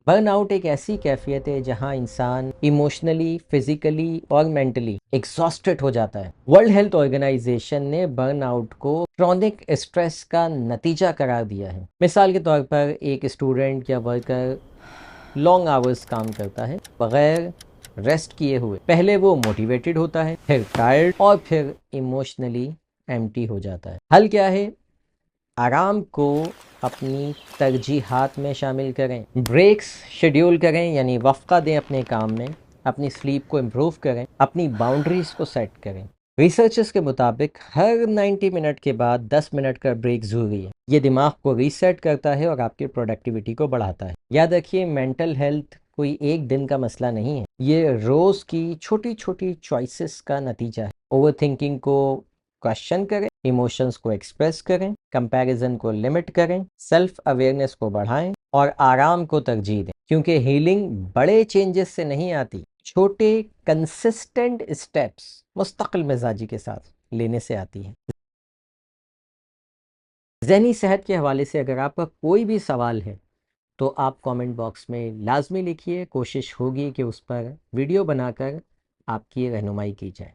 Burn out एक ऐसी कैफियत है जहां इंसान इमोशनली, फिजिकली और मेंटली एग्जॉस्टेड हो जाता है। वर्ल्ड हेल्थ ऑर्गेनाइजेशन ने बर्न आउट को क्रॉनिक स्ट्रेस का नतीजा करार दिया है। मिसाल के तौर पर एक स्टूडेंट या वर्कर लॉन्ग आवर्स काम करता है बगैर रेस्ट किए हुए। पहले वो मोटिवेटेड होता है, फिर टायर्ड और फिर इमोशनली एम्प्टी हो जाता है। हल क्या है? आराम को अपनी तरजीहात में शामिल करें, ब्रेक्स शेड्यूल करें, यानी वक्फा दें अपने काम में, अपनी स्लीप को इम्प्रूव करें, अपनी बाउंड्रीज को सेट करें। रिसर्चर्स के मुताबिक हर 90 मिनट के बाद 10 मिनट का ब्रेक ज़रूरी है। ये दिमाग को रीसेट करता है और आपकी प्रोडक्टिविटी को बढ़ाता है। याद रखिए, मेंटल हेल्थ कोई एक दिन का मसला नहीं है, ये रोज़ की छोटी छोटी चॉइसेस का नतीजा है। ओवर थिंकिंग को क्वेश्चन करें, इमोशंस को एक्सप्रेस करें, कंपैरिजन को लिमिट करें, सेल्फ अवेयरनेस को बढ़ाएं और आराम को तरजीह दें, क्योंकि हीलिंग बड़े चेंजेस से नहीं आती, छोटे कंसिस्टेंट स्टेप्स मुस्तकिल मिजाजी के साथ लेने से आती है। ज़हनी सेहत के हवाले से अगर आपका कोई भी सवाल है तो आप कमेंट बॉक्स में लाजमी लिखिए। कोशिश होगी कि उस पर वीडियो बनाकर आपकी रहनुमाई की जाए।